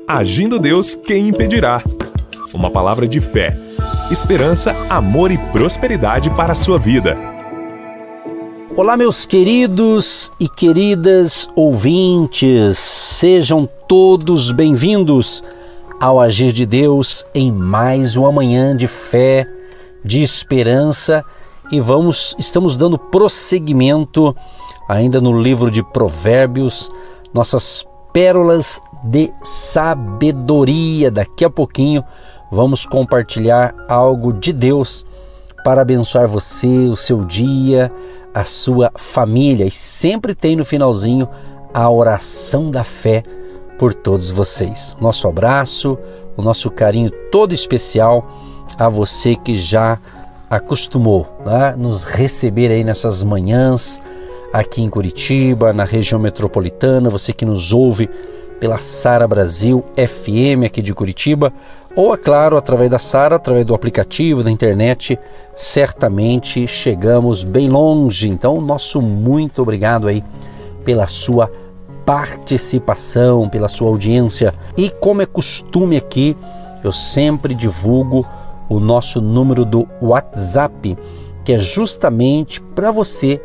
Agindo Deus, quem impedirá? Uma palavra de fé, esperança, amor e prosperidade para a sua vida. Olá, meus queridos e queridas ouvintes, sejam todos bem-vindos ao Agir de Deus em mais uma manhã de fé, de esperança e estamos dando prosseguimento ainda no livro de Provérbios, nossas pérolas de sabedoria. Daqui a pouquinho vamos compartilhar algo de Deus para abençoar você, o seu dia, a sua família. E sempre tem no finalzinho a oração da fé por todos vocês. Nosso abraço, o nosso carinho todo especial a você que já acostumou, né, nos receber aí nessas manhãs aqui em Curitiba, na região metropolitana, você que nos ouve pela Sara Brasil FM aqui de Curitiba, ou é claro, através da Sara, através do aplicativo, da internet, certamente chegamos bem longe. Então, nosso muito obrigado aí pela sua participação, pela sua audiência. E como é costume aqui, eu sempre divulgo o nosso número do WhatsApp, que é justamente para você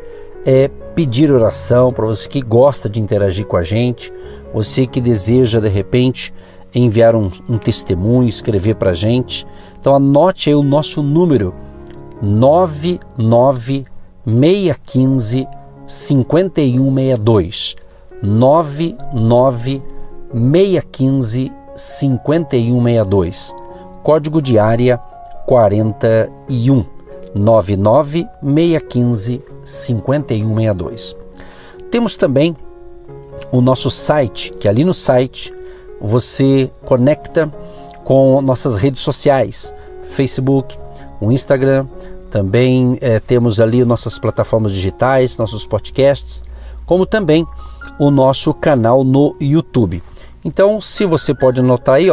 pedir oração, para você que gosta de interagir com a gente, você que deseja de repente enviar um testemunho, escrever para a gente. Então anote aí o nosso número 99615 5162, 99615 5162, código de área 41, 99615 5162. Temos também o nosso site, que ali no site você conecta com nossas redes sociais, Facebook, o Instagram, também temos ali nossas plataformas digitais, nossos podcasts, como também o nosso canal no YouTube. Então, se você pode anotar aí,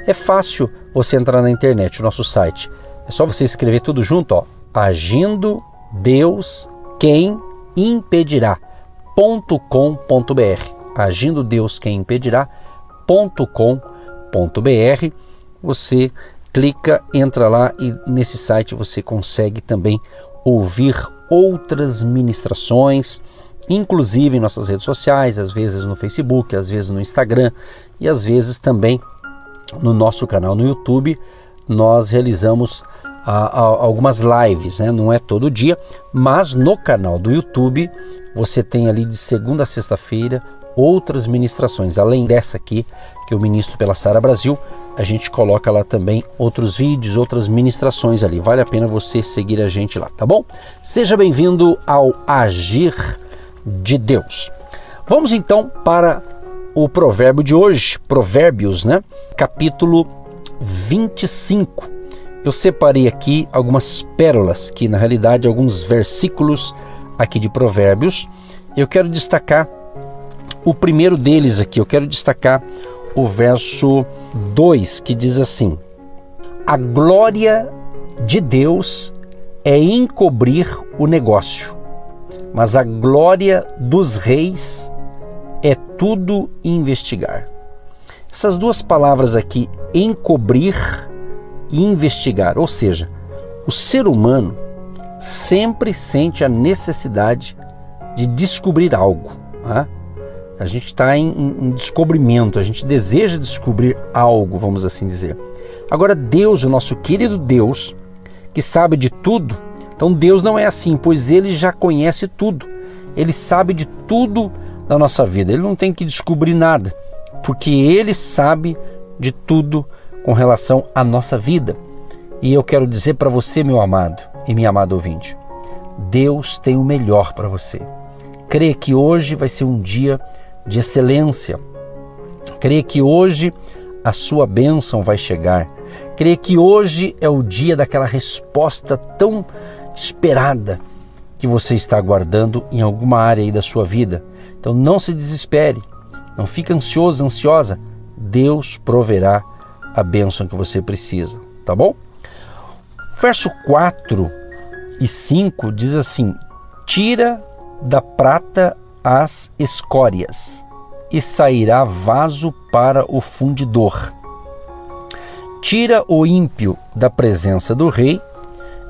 é fácil você entrar na internet, o nosso site. É só você escrever tudo junto, Agindo Deus, quem impedirá.com.br. Agindo Deus, quem impedirá.com.br. Você clica, entra lá e nesse site você consegue também ouvir outras ministrações, inclusive em nossas redes sociais, às vezes no Facebook, às vezes no Instagram e às vezes também no nosso canal no YouTube. Nós realizamos algumas lives, né? Não é todo dia, mas no canal do YouTube você tem ali de segunda a sexta-feira outras ministrações, além dessa aqui que eu ministro pela Sara Brasil, a gente coloca lá também outros vídeos, outras ministrações ali, vale a pena você seguir a gente lá, tá bom? Seja bem-vindo ao Agir de Deus. Vamos então para o provérbio de hoje, Provérbios, né? Capítulo 25. Eu separei aqui algumas pérolas, que na realidade alguns versículos aqui de Provérbios. Eu quero destacar o primeiro deles aqui, eu quero destacar o verso 2, que diz assim: a glória de Deus é encobrir o negócio, mas a glória dos reis é tudo investigar. Essas duas palavras aqui, encobrir e investigar, ou seja, o ser humano sempre sente a necessidade de descobrir algo, né? A gente está em descobrimento, a gente deseja descobrir algo, vamos assim dizer. Agora Deus, o nosso querido Deus, que sabe de tudo, então Deus não é assim, pois Ele já conhece tudo, Ele sabe de tudo da nossa vida, Ele não tem que descobrir nada, porque Ele sabe de tudo com relação à nossa vida. E eu quero dizer para você, meu amado e minha amada ouvinte, Deus tem o melhor para você. Creia que hoje vai ser um dia de excelência. Creia que hoje a sua bênção vai chegar. Creia que hoje é o dia daquela resposta tão esperada que você está aguardando em alguma área aí da sua vida. Então não se desespere, não fique ansioso, ansiosa. Deus proverá a bênção que você precisa, tá bom? Verso 4 e 5 diz assim: tira da prata as escórias e sairá vaso para o fundidor. Tira o ímpio da presença do rei,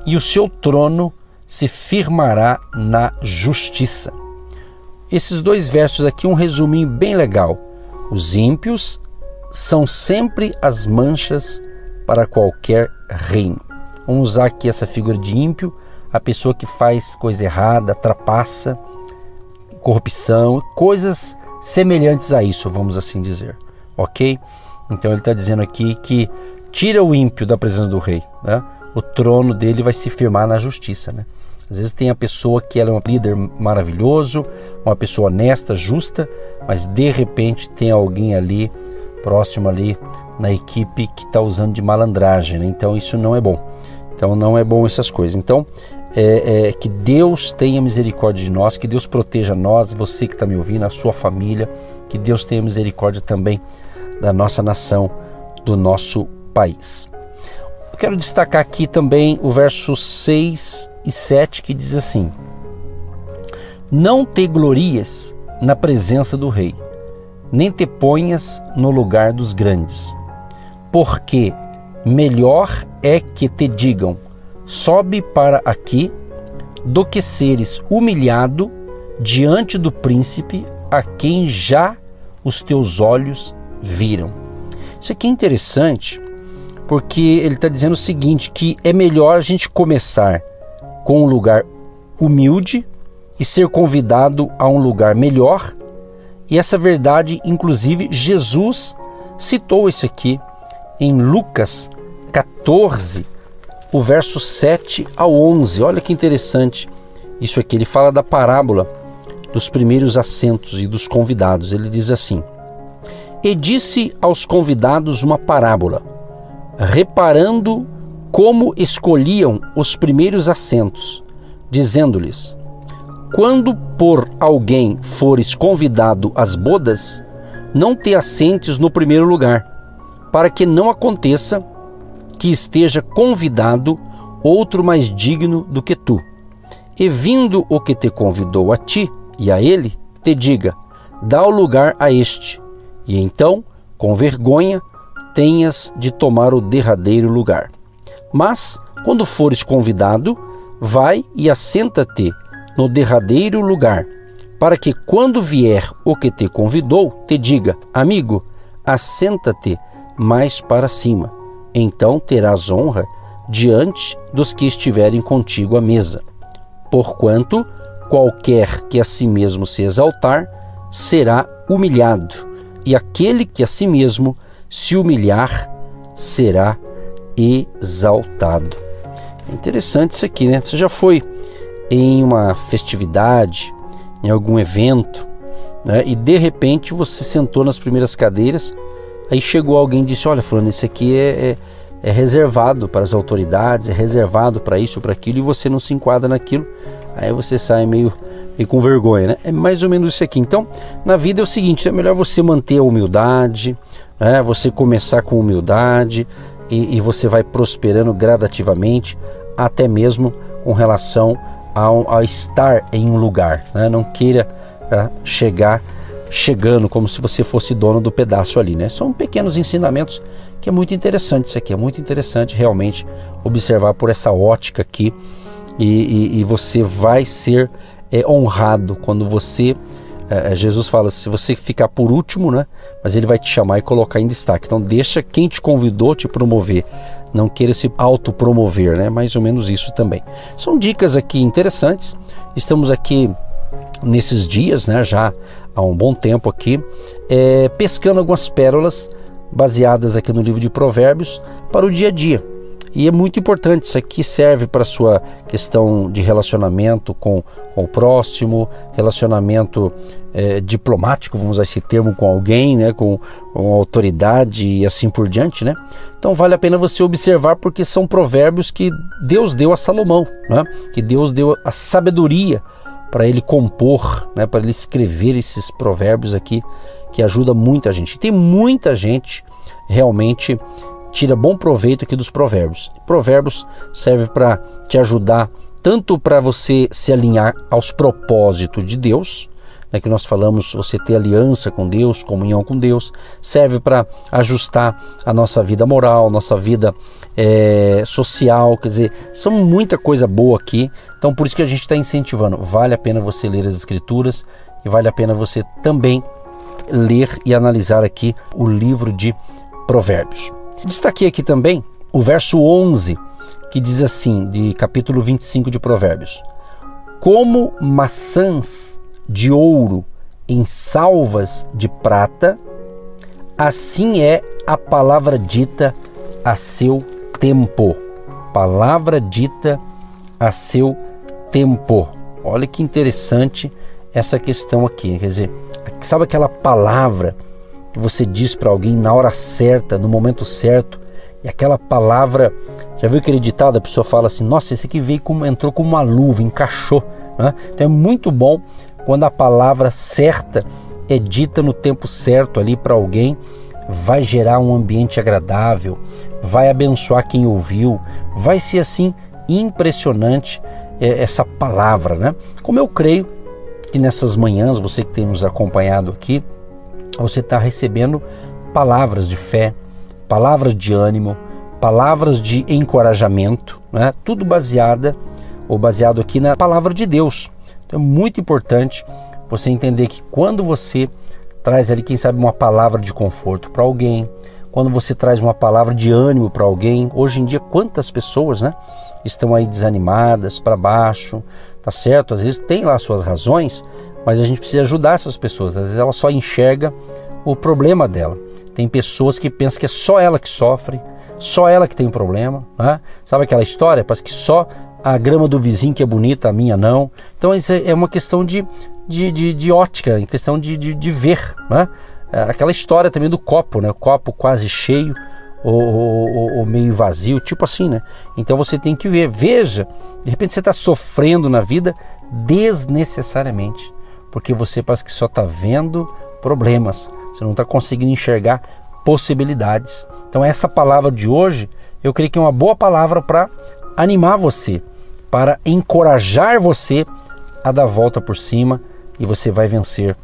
e o seu trono se firmará na justiça. Esses dois versos aqui, um resuminho bem legal. Os ímpios são sempre as manchas para qualquer reino. Vamos usar aqui essa figura de ímpio, a pessoa que faz coisa errada, trapaça, corrupção, coisas semelhantes a isso, vamos assim dizer, ok? Então ele está dizendo aqui que tira o ímpio da presença do rei, né? O trono dele vai se firmar na justiça, né? Às vezes tem a pessoa que ela é um líder maravilhoso, uma pessoa honesta, justa, mas de repente tem alguém ali, próximo ali na equipe, que está usando de malandragem, né? Então isso não é bom. Então não é bom essas coisas. Então que Deus tenha misericórdia de nós, que Deus proteja nós, você que está me ouvindo, a sua família, que Deus tenha misericórdia também da nossa nação, do nosso país. Eu quero destacar aqui também o verso 6 e 7, que diz assim: não te glorias na presença do rei, nem te ponhas no lugar dos grandes, porque melhor é que te digam, sobe para aqui, do que seres humilhado diante do príncipe a quem já os teus olhos viram. Isso aqui é interessante, porque ele está dizendo o seguinte, que é melhor a gente começar com um lugar humilde e ser convidado a um lugar melhor. E essa verdade, inclusive, Jesus citou isso aqui em Lucas 14, o verso 7 ao 11. Olha que interessante isso aqui. Ele fala da parábola dos primeiros assentos e dos convidados. Ele diz assim: e disse aos convidados uma parábola, reparando como escolhiam os primeiros assentos, dizendo-lhes: quando por alguém fores convidado às bodas, não te assentes no primeiro lugar, para que não aconteça que esteja convidado outro mais digno do que tu. E vindo o que te convidou a ti e a ele, te diga: dá o lugar a este. E então, com vergonha, tenhas de tomar o derradeiro lugar. Mas, quando fores convidado, vai e assenta-te no derradeiro lugar, para que quando vier o que te convidou, te diga: amigo, assenta-te mais para cima. Então terás honra diante dos que estiverem contigo à mesa. Porquanto qualquer que a si mesmo se exaltar, será humilhado, e aquele que a si mesmo se humilhar, será exaltado. É interessante isso aqui, né? Você já foi em uma festividade, em algum evento, né? E de repente você sentou nas primeiras cadeiras, aí chegou alguém e disse: olha, fulano, esse aqui é reservado para as autoridades, é reservado para isso, para aquilo, e você não se enquadra naquilo. Aí você sai meio com vergonha, né? É mais ou menos isso aqui. Então, na vida é o seguinte: é melhor você manter a humildade, né? Você começar com humildade e você vai prosperando gradativamente, até mesmo com relação a estar em um lugar, né? Não queira chegando como se você fosse dono do pedaço ali, né? São pequenos ensinamentos que é muito interessante. Isso aqui é muito interessante realmente observar por essa ótica aqui, e você vai ser honrado quando você, Jesus fala, se você ficar por último, né? Mas ele vai te chamar e colocar em destaque. Então deixa quem te convidou te promover, não queira se autopromover, né? Mais ou menos isso também. São dicas aqui interessantes. Estamos aqui nesses dias, né? Já há um bom tempo aqui, pescando algumas pérolas baseadas aqui no livro de Provérbios para o dia a dia. E é muito importante, isso aqui serve para a sua questão de relacionamento com o próximo, relacionamento diplomático, vamos usar esse termo, com alguém, né, com autoridade e assim por diante, né? Então vale a pena você observar, porque são provérbios que Deus deu a Salomão, né? Que Deus deu a sabedoria para ele compor, né, para ele escrever esses provérbios aqui, que ajuda muita gente. E tem muita gente realmente tira bom proveito aqui dos provérbios. Provérbios serve para te ajudar tanto para você se alinhar aos propósitos de Deus, que nós falamos, você ter aliança com Deus, comunhão com Deus, serve para ajustar a nossa vida moral, nossa vida social, quer dizer, são muita coisa boa aqui, então por isso que a gente está incentivando, vale a pena você ler as Escrituras e vale a pena você também ler e analisar aqui o livro de Provérbios. Destaquei aqui também o verso 11, que diz assim, de capítulo 25 de Provérbios: como maçãs de ouro em salvas de prata, assim é a palavra dita a seu tempo. Palavra dita a seu tempo. Olha que interessante essa questão aqui. Quer dizer, sabe aquela palavra que você diz para alguém na hora certa, no momento certo, e aquela palavra, já viu aquele ditado, a pessoa fala assim, nossa, esse aqui entrou como uma luva, encaixou, né? Então é muito bom quando a palavra certa é dita no tempo certo ali para alguém, vai gerar um ambiente agradável, vai abençoar quem ouviu, vai ser assim impressionante essa palavra, né? Como eu creio que nessas manhãs, você que tem nos acompanhado aqui, você está recebendo palavras de fé, palavras de ânimo, palavras de encorajamento, né? Tudo baseado aqui na palavra de Deus. Então é muito importante você entender que quando você traz ali, quem sabe, uma palavra de conforto para alguém, quando você traz uma palavra de ânimo para alguém, hoje em dia quantas pessoas, né, estão aí desanimadas, para baixo, tá certo? Às vezes tem lá suas razões, mas a gente precisa ajudar essas pessoas. Às vezes ela só enxerga o problema dela. Tem pessoas que pensam que é só ela que sofre, só ela que tem um problema, né? Sabe aquela história? Parece que só a grama do vizinho que é bonita, a minha não. Então isso é uma questão de ótica, em questão de ver, né? Aquela história também do copo, né? O copo quase cheio ou meio vazio, tipo assim, né? Então você tem que ver, veja, de repente você está sofrendo na vida desnecessariamente, porque você parece que só está vendo problemas, você não está conseguindo enxergar possibilidades. Então essa palavra de hoje, eu creio que é uma boa palavra para animar você, para encorajar você a dar a volta por cima, e você vai vencer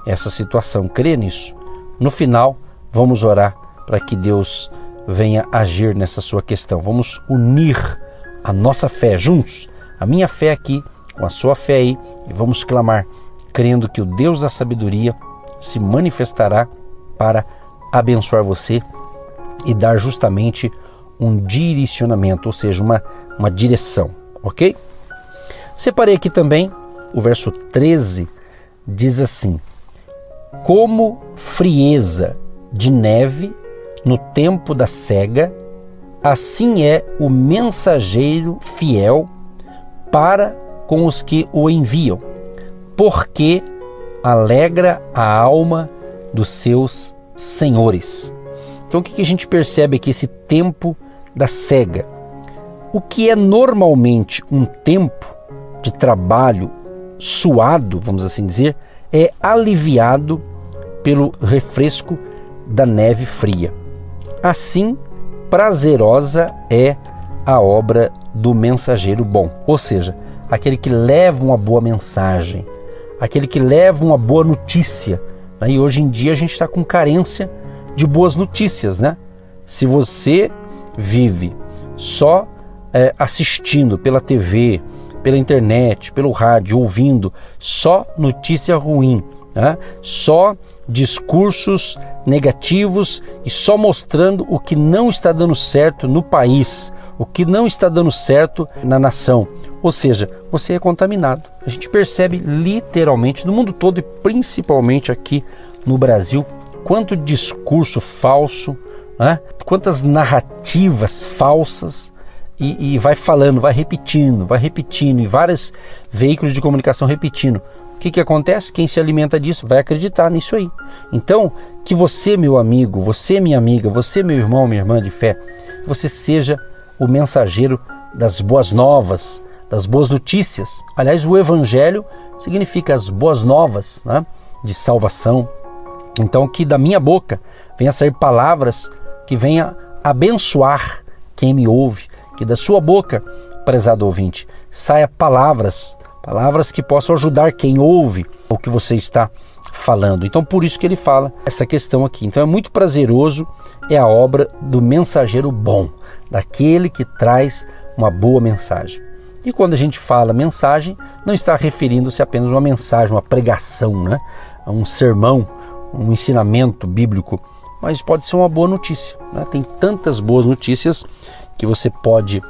essa situação. Crê nisso. No final, vamos orar para que Deus venha agir nessa sua questão. Vamos unir a nossa fé juntos, a minha fé aqui com a sua fé aí, e vamos clamar, crendo que o Deus da sabedoria se manifestará para abençoar você e dar justamente um direcionamento, ou seja, uma direção, ok? Separei aqui também o verso 13, diz assim: como frieza de neve no tempo da cega, assim é o mensageiro fiel para com os que o enviam, porque alegra a alma dos seus senhores. Então o que a gente percebe aqui, esse tempo da cega? O que é normalmente um tempo de trabalho suado, vamos assim dizer, é aliviado pelo refresco da neve fria. Assim, prazerosa é a obra do mensageiro bom, ou seja, aquele que leva uma boa mensagem, aquele que leva uma boa notícia. E hoje em dia a gente está com carência de boas notícias, né? Se você vive só assistindo pela TV, pela internet, pelo rádio, ouvindo só notícia ruim, né? Só discursos negativos e só mostrando o que não está dando certo no país, o que não está dando certo na nação, ou seja, você é contaminado. A gente percebe literalmente no mundo todo e principalmente aqui no Brasil, quanto discurso falso, né? Quantas narrativas falsas, e vai falando, vai repetindo, e vários veículos de comunicação repetindo. O que acontece? Quem se alimenta disso vai acreditar nisso aí. Então, que você, meu amigo, você, minha amiga, você, meu irmão, minha irmã de fé, você seja o mensageiro das boas novas, das boas notícias. Aliás, o Evangelho significa as boas novas, né, de salvação. Então, que da minha boca venha sair palavras que venha abençoar quem me ouve, que da sua boca, prezado ouvinte, saia palavras que possam ajudar quem ouve, o que você está falando. Então por isso que ele fala essa questão aqui. Então é muito prazeroso, é a obra do mensageiro bom, daquele que traz uma boa mensagem. E quando a gente fala mensagem, não está referindo-se apenas a uma mensagem, uma pregação, né? A um sermão, um ensinamento bíblico, mas pode ser uma boa notícia, né? Tem tantas boas notícias que você pode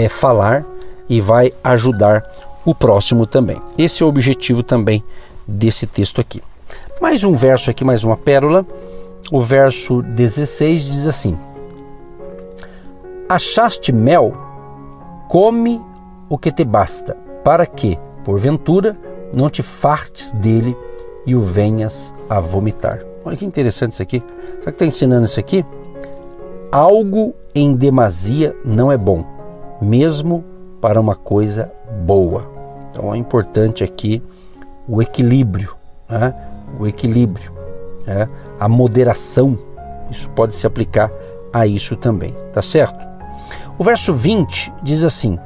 falar e vai ajudar o próximo também. Esse é o objetivo também desse texto aqui. Mais um verso aqui, mais uma pérola. O verso 16 diz assim: achaste mel, come o que te basta, para que, porventura, não te fartes dele e o venhas a vomitar. Olha que interessante isso aqui. Sabe o que está ensinando isso aqui? Algo em demasia não é bom, mesmo para uma coisa boa. Então é importante aqui o equilíbrio, né? O equilíbrio, né? A moderação. Isso pode se aplicar a isso também, tá certo? O verso 20 diz assim: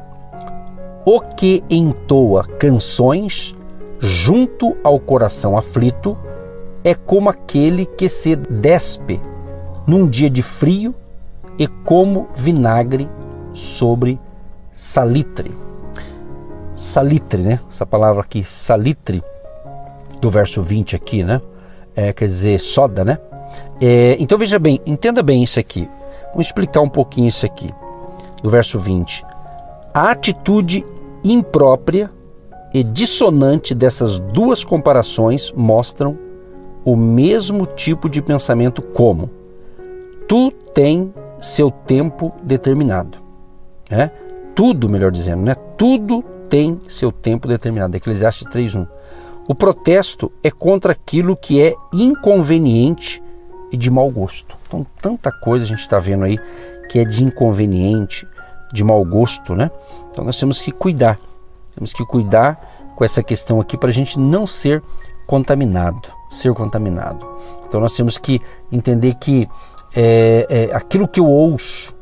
o que entoa canções junto ao coração aflito é como aquele que se despe num dia de frio e como vinagre sobre salitre. Salitre, né? Essa palavra aqui, salitre, do verso 20 aqui, né? Quer dizer, soda, né? Então veja bem, entenda bem isso aqui. Vamos explicar um pouquinho isso aqui, do verso 20. A atitude imprópria e dissonante dessas duas comparações mostram o mesmo tipo de pensamento, como tu tem seu tempo determinado. Tudo, melhor dizendo, né? Tudo tem seu tempo determinado. Eclesiastes 3:1. O protesto é contra aquilo que é inconveniente e de mau gosto. Então, tanta coisa a gente está vendo aí que é de inconveniente, de mau gosto, né? Então, nós temos que cuidar. Temos que cuidar com essa questão aqui para a gente não ser contaminado. Então, nós temos que entender que aquilo que eu ouço,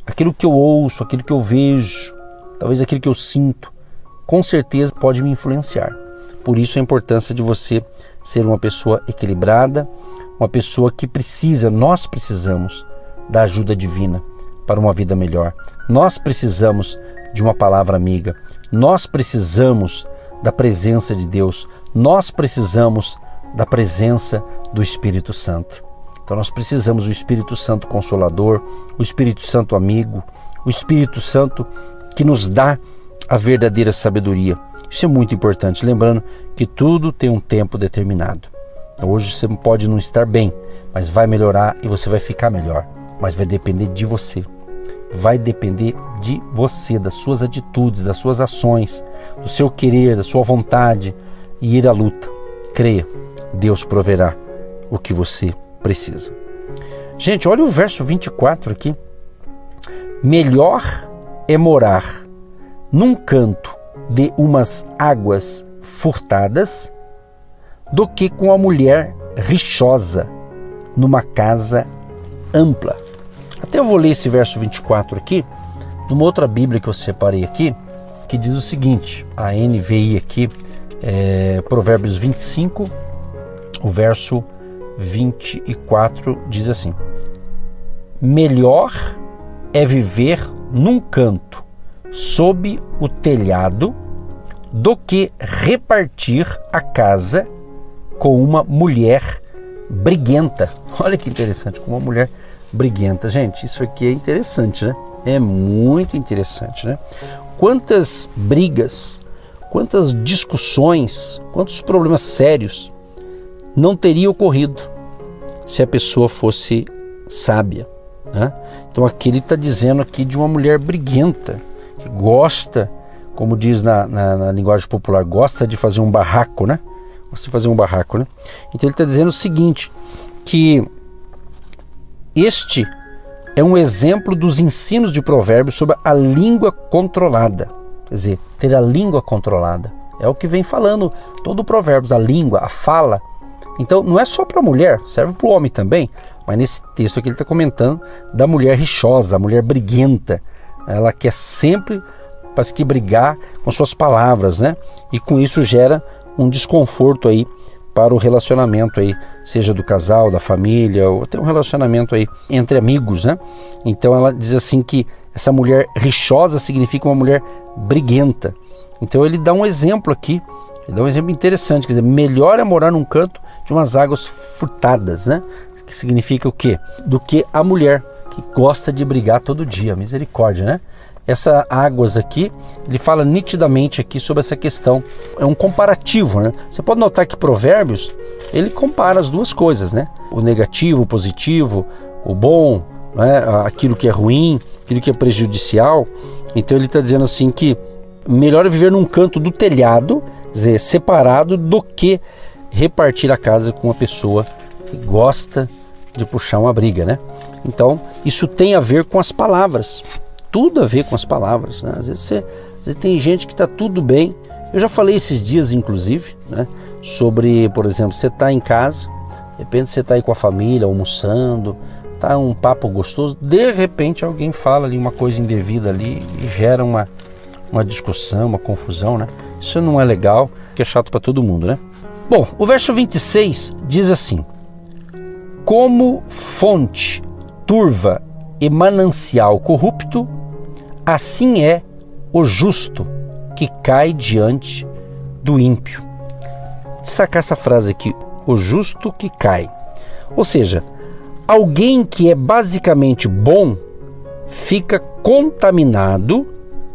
aquilo que eu vejo, talvez aquilo que eu sinto, com certeza pode me influenciar. Por isso a importância de você ser uma pessoa equilibrada, uma pessoa que nós precisamos da ajuda divina para uma vida melhor. Nós precisamos de uma palavra amiga. Nós precisamos da presença de Deus. Nós precisamos da presença do Espírito Santo. Então nós precisamos do Espírito Santo Consolador, o Espírito Santo amigo, o Espírito Santo que nos dá a verdadeira sabedoria. Isso é muito importante, lembrando que tudo tem um tempo determinado. Hoje você pode não estar bem, mas vai melhorar e você vai ficar melhor. Mas vai depender de você. Vai depender de você, das suas atitudes, das suas ações, do seu querer, da sua vontade e ir à luta. Creia, Deus proverá o que você precisa. Gente, olha o verso 24 aqui. Melhor é morar num canto de umas águas furtadas do que com a mulher rixosa numa casa ampla. Até eu vou ler esse verso 24 aqui, numa outra Bíblia que eu separei aqui, que diz o seguinte, a NVI aqui, Provérbios 25, o verso 24 diz assim: melhor é viver num canto sob o telhado do que repartir a casa com uma mulher briguenta. Olha que interessante, com uma mulher briguenta. Gente, isso aqui é interessante, né? É muito interessante, né? Quantas brigas, quantas discussões, quantos problemas sérios não teria ocorrido se a pessoa fosse sábia, né? Então aqui ele está dizendo aqui de uma mulher briguenta, que gosta, como diz na linguagem popular, gosta de fazer um barraco, né? Gosta de fazer um barraco, né? Então ele está dizendo o seguinte, que este é um exemplo dos ensinos de Provérbios sobre a língua controlada. Quer dizer, ter a língua controlada. É o que vem falando todo o Provérbios, a língua, a fala. Então não é só para a mulher, serve para o homem também. Mas nesse texto aqui ele está comentando da mulher rixosa, a mulher briguenta. Ela quer sempre, parece que, brigar com suas palavras, né? E com isso gera um desconforto aí para o relacionamento aí, seja do casal, da família, ou até um relacionamento aí entre amigos, né? Então ela diz assim que essa mulher rixosa significa uma mulher briguenta. Então ele dá um exemplo aqui, ele dá um exemplo interessante, quer dizer, melhor é morar num canto de umas águas furtadas, né? Que significa o quê? Do que a mulher que gosta de brigar todo dia, misericórdia, né? Essas águas aqui, ele fala nitidamente aqui sobre essa questão, é um comparativo, né? Você pode notar que Provérbios, ele compara as duas coisas, né? O negativo, o positivo, o bom, né? Aquilo que é ruim, aquilo que é prejudicial. Então ele está dizendo assim que melhor é viver num canto do telhado, quer dizer, separado, do que repartir a casa com uma pessoa que gosta de puxar uma briga, né? Então isso tem a ver com as palavras. Tudo a ver com as palavras, né? Às vezes tem gente que está tudo bem. Eu já falei esses dias, inclusive, né? Sobre, por exemplo, você está em casa, de repente você está aí com a família, almoçando, tá um papo gostoso, de repente alguém fala ali uma coisa indevida ali e gera uma discussão, uma confusão, né? Isso não é legal, que é chato para todo mundo, né? Bom, o verso 26 diz assim: como fonte turva e manancial corrupto, assim é o justo que cai diante do ímpio. Vou destacar essa frase aqui, o justo que cai. Ou seja, alguém que é basicamente bom fica contaminado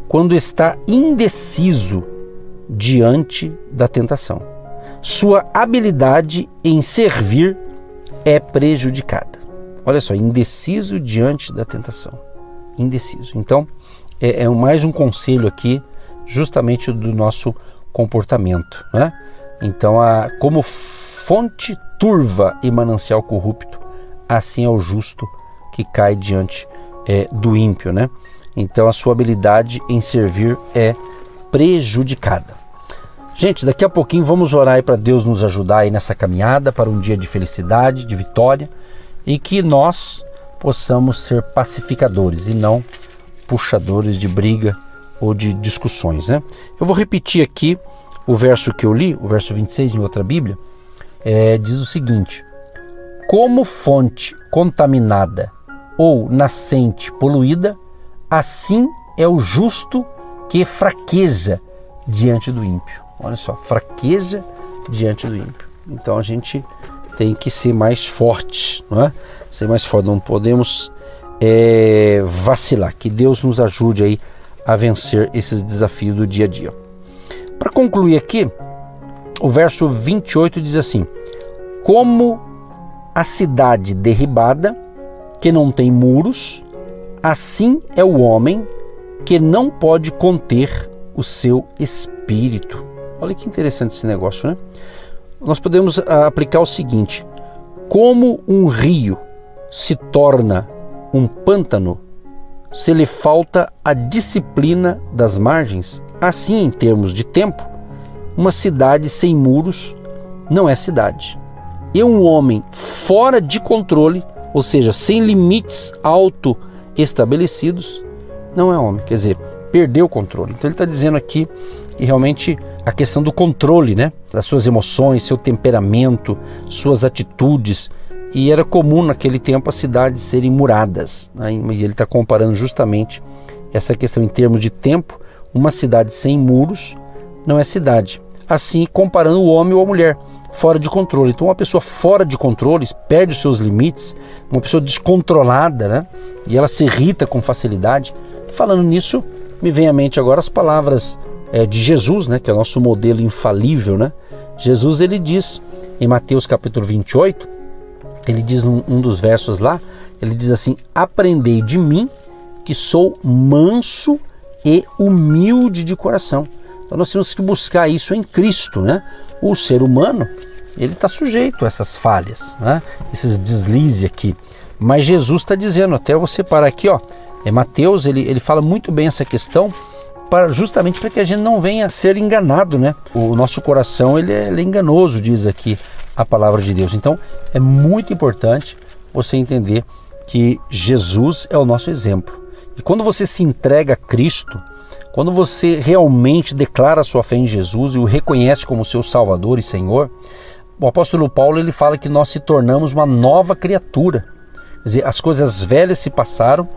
quando está indeciso diante da tentação. Sua habilidade em servir é prejudicada. Olha só, indeciso diante da tentação. Indeciso. Então, é mais um conselho aqui, justamente do nosso comportamento, né? Então, como fonte turva e manancial corrupto, assim é o justo que cai diante do ímpio, né? Então, a sua habilidade em servir é prejudicada. Gente, daqui a pouquinho vamos orar aí para Deus nos ajudar aí nessa caminhada para um dia de felicidade, de vitória, e que nós possamos ser pacificadores e não puxadores de briga ou de discussões, né? Eu vou repetir aqui o verso que eu li, o verso 26 em outra Bíblia, diz o seguinte: como fonte contaminada ou nascente poluída, assim é o justo que fraqueja diante do ímpio. Olha só, fraqueja diante do ímpio. Então a gente tem que ser mais forte, não é? Ser mais forte, não podemos vacilar. Que Deus nos ajude aí a vencer esses desafios do dia a dia. Para concluir aqui, o verso 28 diz assim: como a cidade derribada, que não tem muros, assim é o homem que não pode conter o seu espírito. Olha que interessante esse negócio, né? Nós podemos aplicar o seguinte: como um rio se torna um pântano se lhe falta a disciplina das margens, assim, em termos de tempo, uma cidade sem muros não é cidade. E um homem fora de controle, ou seja, sem limites auto-estabelecidos, não é homem. Quer dizer, perdeu o controle. Então ele está dizendo aqui que realmente a questão do controle, né, das suas emoções, seu temperamento, suas atitudes. E era comum naquele tempo as cidades serem muradas, né? Mas ele está comparando justamente essa questão em termos de tempo. Uma cidade sem muros não é cidade. Assim, comparando o homem ou a mulher fora de controle. Então, uma pessoa fora de controle perde os seus limites, uma pessoa descontrolada, né? E ela se irrita com facilidade. Falando nisso, me vem à mente agora as palavras de Jesus, né? Que é o nosso modelo infalível, né? Jesus, ele diz em Mateus capítulo 28, ele diz um dos versos lá, ele diz assim: aprendei de mim que sou manso e humilde de coração. Então nós temos que buscar isso em Cristo, né? O ser humano, ele está sujeito a essas falhas, né? Esses deslizes aqui. Mas Jesus está dizendo, até você parar aqui, ó, Mateus, ele fala muito bem essa questão, justamente para que a gente não venha a ser enganado, né? O nosso coração ele é enganoso, diz aqui a palavra de Deus. Então é muito importante você entender que Jesus é o nosso exemplo. E quando você se entrega a Cristo, quando você realmente declara a sua fé em Jesus e o reconhece como seu Salvador e Senhor, o apóstolo Paulo ele fala que nós se tornamos uma nova criatura. Quer dizer, as coisas velhas se passaram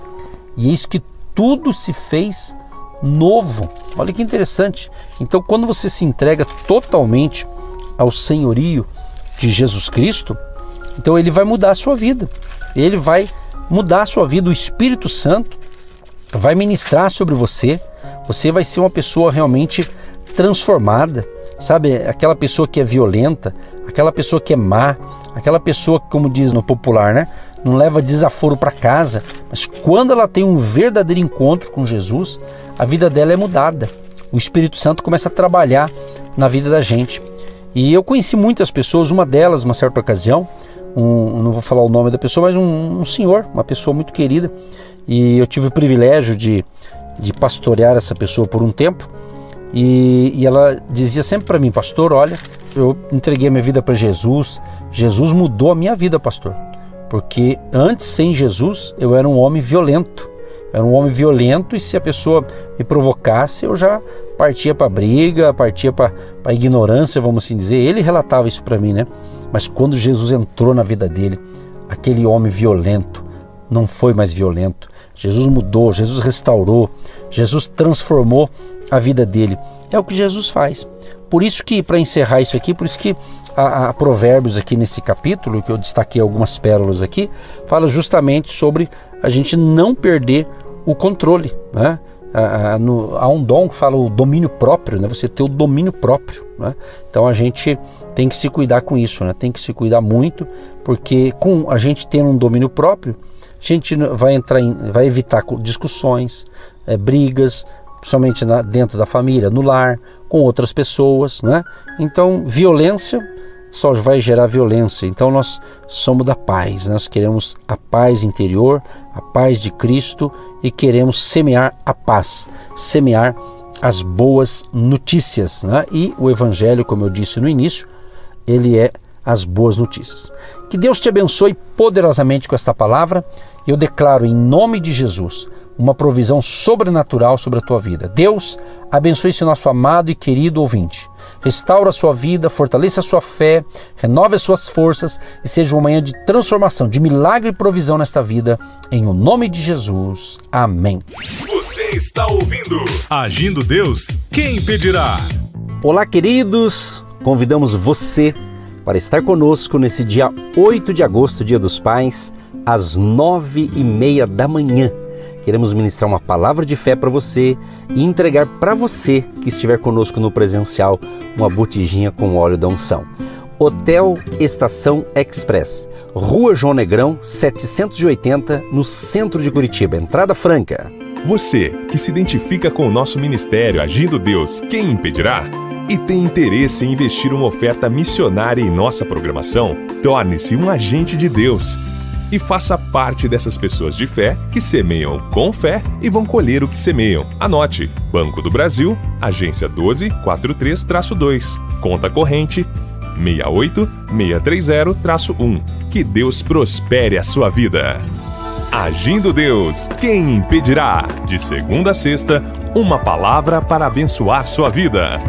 e eis que tudo se fez novo. Olha que interessante. Então, quando você se entrega totalmente ao senhorio de Jesus Cristo, então ele vai mudar a sua vida. Ele vai mudar a sua vida. O Espírito Santo vai ministrar sobre você. Você vai ser uma pessoa realmente transformada. Sabe, aquela pessoa que é violenta, aquela pessoa que é má, aquela pessoa que, como diz no popular, né, não leva desaforo para casa, mas quando ela tem um verdadeiro encontro com Jesus, a vida dela é mudada. O Espírito Santo começa a trabalhar na vida da gente. E eu conheci muitas pessoas, uma delas, uma certa ocasião, não vou falar o nome da pessoa, mas um senhor, uma pessoa muito querida, e eu tive o privilégio de pastorear essa pessoa por um tempo. E ela dizia sempre para mim: pastor, olha, eu entreguei a minha vida para Jesus, Jesus mudou a minha vida, pastor, porque antes, sem Jesus, eu era um homem violento, e se a pessoa me provocasse, eu já partia para briga, partia para a ignorância, vamos assim dizer. Ele relatava isso para mim, né? Mas quando Jesus entrou na vida dele, aquele homem violento não foi mais violento. Jesus mudou, Jesus restaurou, Jesus transformou a vida dele. É o que Jesus faz. Por isso que, para encerrar isso aqui, por isso que a Provérbios aqui nesse capítulo, que eu destaquei algumas pérolas aqui, fala justamente sobre a gente não perder o controle, né? Há um dom que fala o domínio próprio, né? Você ter o domínio próprio, né? Então a gente tem que se cuidar com isso, né? Tem que se cuidar muito, porque com a gente tendo um domínio próprio, a gente vai evitar discussões, brigas, principalmente dentro da família, no lar, com outras pessoas, né? Então, violência só vai gerar violência. Então, nós somos da paz, nós queremos a paz interior, a paz de Cristo, e queremos semear a paz, semear as boas notícias, né? E o Evangelho, como eu disse no início, ele é as boas notícias. Que Deus te abençoe poderosamente com esta palavra. Eu declaro em nome de Jesus uma provisão sobrenatural sobre a tua vida. Deus abençoe esse nosso amado e querido ouvinte. Restaura a sua vida, fortaleça a sua fé, renove as suas forças e seja uma manhã de transformação, de milagre e provisão nesta vida. Em o nome de Jesus. Amém. Você está ouvindo Agindo Deus, quem impedirá? Olá, queridos. Convidamos você para estar conosco nesse dia 8 de agosto, Dia dos Pais, às 9h30 da manhã. Queremos ministrar uma palavra de fé para você e entregar para você que estiver conosco no presencial uma botijinha com óleo da unção. Hotel Estação Express, Rua João Negrão, 780, no centro de Curitiba, entrada franca. Você que se identifica com o nosso ministério Agindo Deus, quem impedirá? E tem interesse em investir uma oferta missionária em nossa programação? Torne-se um agente de Deus e faça parte dessas pessoas de fé que semeiam com fé e vão colher o que semeiam. Anote: Banco do Brasil, agência 1243-2, conta corrente 68630-1. Que Deus prospere a sua vida. Agindo Deus, quem impedirá? De segunda a sexta, uma palavra para abençoar sua vida.